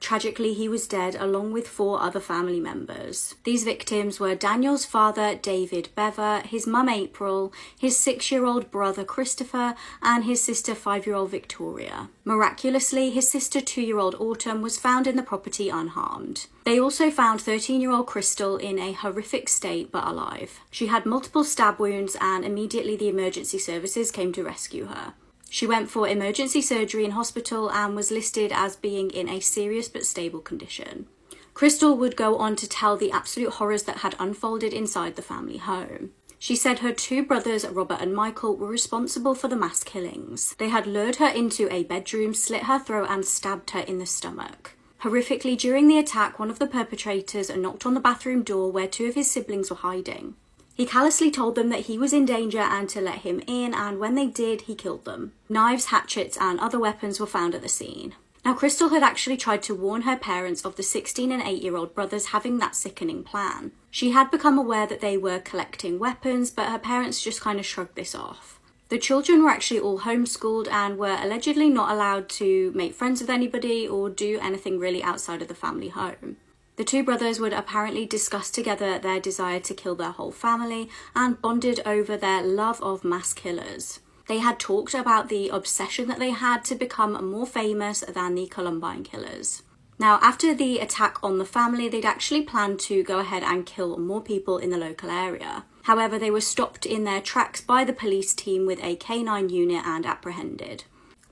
Tragically, he was dead along with 4 other family members. These victims were Daniel's father, David Bever, his mum, April, his 6-year-old brother, Christopher, and his sister, 5-year-old Victoria. Miraculously, his sister, 2-year-old Autumn, was found in the property unharmed. They also found 13-year-old Crystal in a horrific state but alive. She had multiple stab wounds and immediately the emergency services came to rescue her. She went for emergency surgery in hospital and was listed as being in a serious but stable condition. Crystal would go on to tell the absolute horrors that had unfolded inside the family home. She said her 2 brothers, Robert and Michael, were responsible for the mass killings. They had lured her into a bedroom, slit her throat and stabbed her in the stomach. Horrifically, during the attack, one of the perpetrators knocked on the bathroom door where 2 of his siblings were hiding. He callously told them that he was in danger and to let him in, and when they did, he killed them. Knives, hatchets, and other weapons were found at the scene. Now, Crystal had actually tried to warn her parents of the 16 and 8-year-old brothers having that sickening plan. She had become aware that they were collecting weapons, but her parents just kind of shrugged this off. The children were actually all homeschooled and were allegedly not allowed to make friends with anybody or do anything really outside of the family home. The 2 brothers would apparently discuss together their desire to kill their whole family and bonded over their love of mass killers. They had talked about the obsession that they had to become more famous than the Columbine killers. Now, after the attack on the family, they'd actually planned to go ahead and kill more people in the local area. However, they were stopped in their tracks by the police team with a K9 unit and apprehended.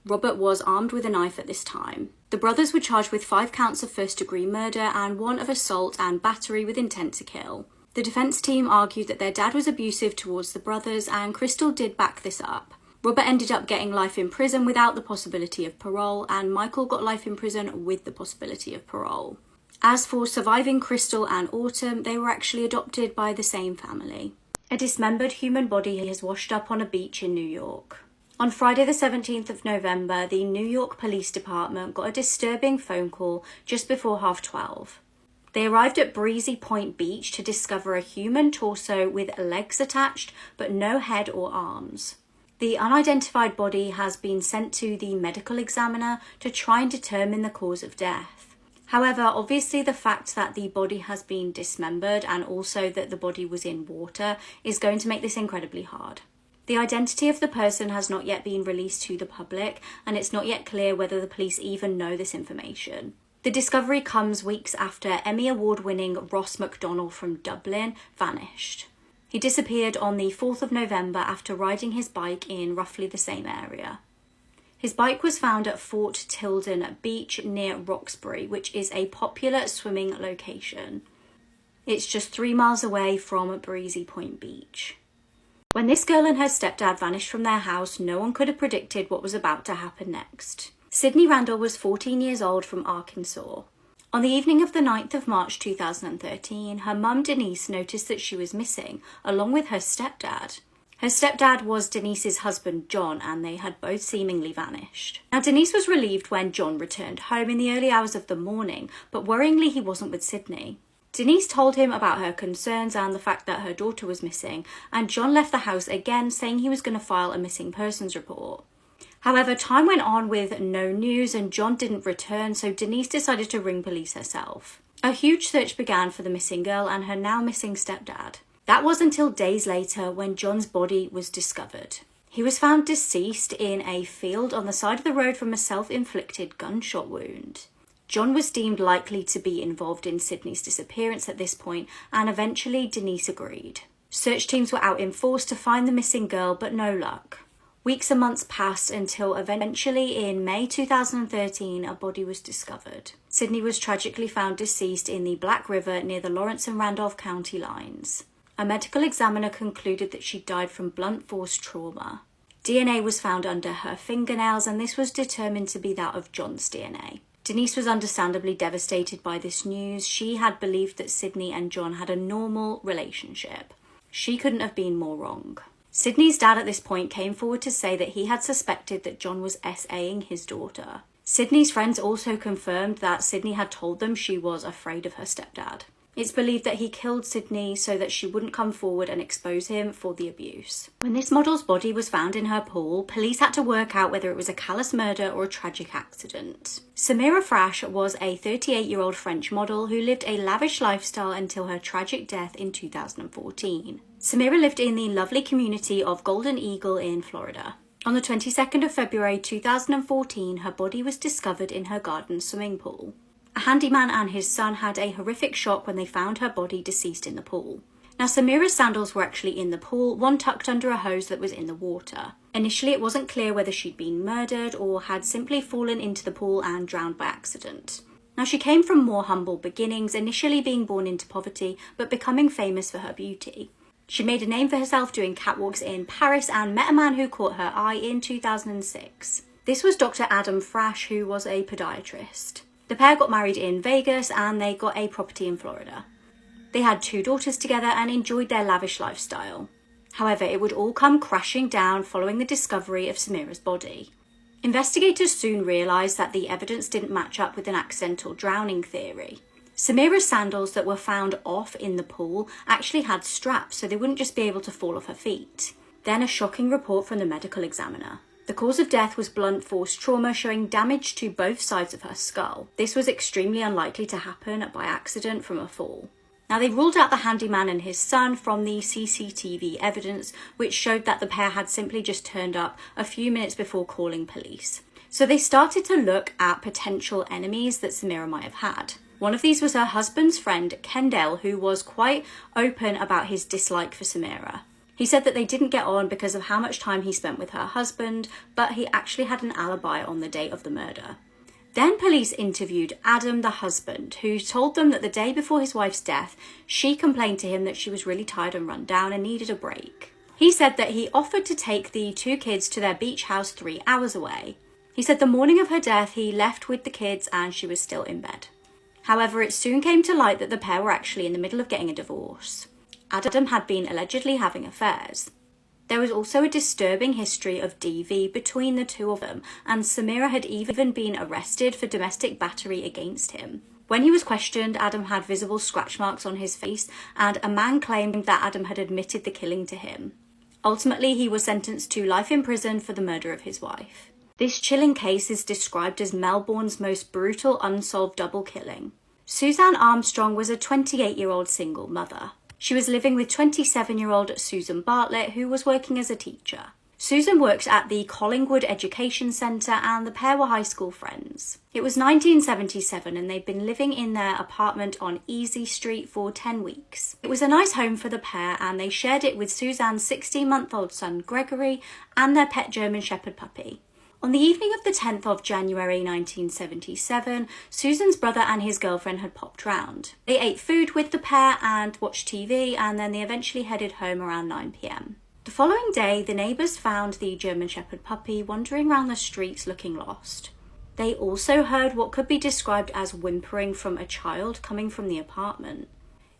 Robert was armed with a knife at this time. The brothers were charged with 5 counts of first-degree murder and 1 of assault and battery with intent to kill. The defense team argued that their dad was abusive towards the brothers, and Crystal did back this up. Robert ended up getting life in prison without the possibility of parole, and Michael got life in prison with the possibility of parole. As for surviving Crystal and Autumn, they were actually adopted by the same family. A dismembered human body has washed up on a beach in New York. On Friday the 17th of November, the New York Police Department got a disturbing phone call just before 12:30. They arrived at Breezy Point Beach to discover a human torso with legs attached, but no head or arms. The unidentified body has been sent to the medical examiner to try and determine the cause of death. However, obviously the fact that the body has been dismembered and also that the body was in water is going to make this incredibly hard. The identity of the person has not yet been released to the public, and it's not yet clear whether the police even know this information. The discovery comes weeks after Emmy Award-winning Ross McDonald from Dublin vanished. He disappeared on the 4th of November after riding his bike in roughly the same area. His bike was found at Fort Tilden Beach near Roxbury, which is a popular swimming location. It's just 3 miles away from Breezy Point Beach. When this girl and her stepdad vanished from their house, no one could have predicted what was about to happen next. Sydney Randall was 14 years old from Arkansas. On the evening of the 9th of March 2013, her mum Denise noticed that she was missing, along with her stepdad. Her stepdad was Denise's husband John, and they had both seemingly vanished. Now, Denise was relieved when John returned home in the early hours of the morning, but worryingly he wasn't with Sydney. Denise told him about her concerns and the fact that her daughter was missing, and John left the house again saying he was going to file a missing persons report. However, time went on with no news and John didn't return, so Denise decided to ring police herself. A huge search began for the missing girl and her now missing stepdad. That was until days later when John's body was discovered. He was found deceased in a field on the side of the road from a self-inflicted gunshot wound. John was deemed likely to be involved in Sydney's disappearance at this point, and eventually Denise agreed. Search teams were out in force to find the missing girl, but no luck. Weeks and months passed until eventually in May 2013 a body was discovered. Sydney was tragically found deceased in the Black River near the Lawrence and Randolph County lines. A medical examiner concluded that she died from blunt force trauma. DNA was found under her fingernails, and this was determined to be that of John's DNA. Denise was understandably devastated by this news. She had believed that Sydney and John had a normal relationship. She couldn't have been more wrong. Sydney's dad at this point came forward to say that he had suspected that John was SAing his daughter. Sydney's friends also confirmed that Sydney had told them she was afraid of her stepdad. It's believed that he killed Sydney so that she wouldn't come forward and expose him for the abuse. When this model's body was found in her pool, police had to work out whether it was a callous murder or a tragic accident. Samira Frash was a 38-year-old French model who lived a lavish lifestyle until her tragic death in 2014. Samira lived in the lovely community of Golden Eagle in Florida. On the 22nd of February 2014, her body was discovered in her garden swimming pool. A handyman and his son had a horrific shock when they found her body deceased in the pool. Now, Samira's sandals were actually in the pool, one tucked under a hose that was in the water. Initially, it wasn't clear whether she'd been murdered or had simply fallen into the pool and drowned by accident. Now, she came from more humble beginnings, initially being born into poverty, but becoming famous for her beauty. She made a name for herself doing catwalks in Paris and met a man who caught her eye in 2006. This was Dr. Adam Frash, who was a podiatrist. The pair got married in Vegas and they got a property in Florida. They had 2 daughters together and enjoyed their lavish lifestyle. However, it would all come crashing down following the discovery of Samira's body. Investigators soon realised that the evidence didn't match up with an accidental drowning theory. Samira's sandals that were found off in the pool actually had straps, so they wouldn't just be able to fall off her feet. Then a shocking report from the medical examiner. The cause of death was blunt force trauma, showing damage to both sides of her skull. This was extremely unlikely to happen by accident from a fall. Now, they ruled out the handyman and his son from the CCTV evidence, which showed that the pair had simply just turned up a few minutes before calling police. So they started to look at potential enemies that Samira might have had. One of these was her husband's friend, Kendall, who was quite open about his dislike for Samira. He said that they didn't get on because of how much time he spent with her husband, but he actually had an alibi on the day of the murder. Then police interviewed Adam, the husband, who told them that the day before his wife's death, she complained to him that she was really tired and run down and needed a break. He said that he offered to take the two kids to their beach house 3 hours away. He said the morning of her death, he left with the kids and she was still in bed. However, it soon came to light that the pair were actually in the middle of getting a divorce. Adam had been allegedly having affairs. There was also a disturbing history of DV between the two of them, and Samira had even been arrested for domestic battery against him. When he was questioned, Adam had visible scratch marks on his face, and a man claimed that Adam had admitted the killing to him. Ultimately, he was sentenced to life in prison for the murder of his wife. This chilling case is described as Melbourne's most brutal unsolved double killing. Suzanne Armstrong was a 28-year-old single mother. She was living with 27-year-old Susan Bartlett, who was working as a teacher. Susan worked at the Collingwood Education Centre and the pair were high school friends. It was 1977 and they'd been living in their apartment on Easy Street for 10 weeks. It was a nice home for the pair and they shared it with Suzanne's 16-month-old son Gregory and their pet German Shepherd puppy. On the evening of the 10th of January 1977, Susan's brother and his girlfriend had popped round. They ate food with the pair and watched TV, and then they eventually headed home around 9 p.m. The following day, the neighbours found the German Shepherd puppy wandering around the streets looking lost. They also heard what could be described as whimpering from a child coming from the apartment.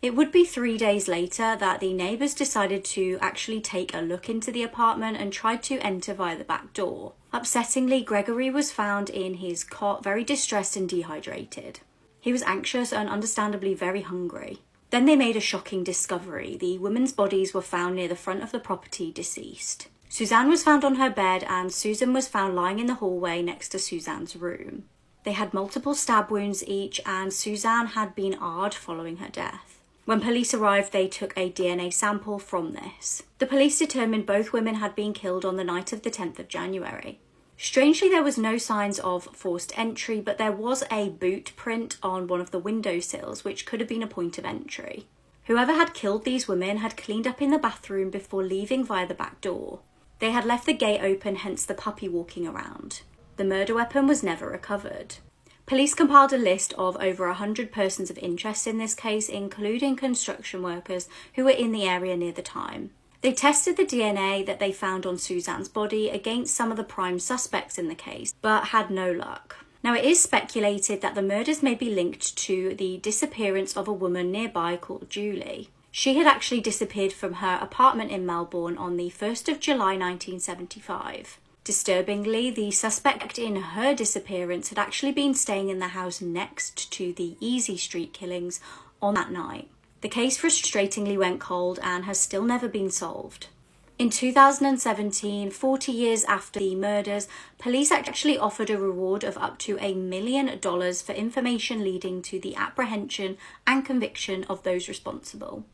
It would be 3 days later that the neighbours decided to actually take a look into the apartment and tried to enter via the back door. Upsettingly, Gregory was found in his cot, very distressed and dehydrated. He was anxious and understandably very hungry. Then they made a shocking discovery. The women's bodies were found near the front of the property, deceased. Suzanne was found on her bed and Susan was found lying in the hallway next to Suzanne's room. They had multiple stab wounds each and Suzanne had been AR'd following her death. When police arrived, they took a DNA sample from this. The police determined both women had been killed on the night of the 10th of January. Strangely, there was no signs of forced entry, but there was a boot print on one of the windowsills, which could have been a point of entry. Whoever had killed these women had cleaned up in the bathroom before leaving via the back door. They had left the gate open, hence the puppy walking around. The murder weapon was never recovered. Police compiled a list of over 100 persons of interest in this case, including construction workers who were in the area near the time. They tested the DNA that they found on Suzanne's body against some of the prime suspects in the case, but had no luck. Now, it is speculated that the murders may be linked to the disappearance of a woman nearby called Julie. She had actually disappeared from her apartment in Melbourne on the 1st of July 1975. Disturbingly, the suspect in her disappearance had actually been staying in the house next to the Easy Street killings on that night. The case frustratingly went cold and has still never been solved. In 2017, 40 years after the murders, police actually offered a reward of up to $1 million for information leading to the apprehension and conviction of those responsible.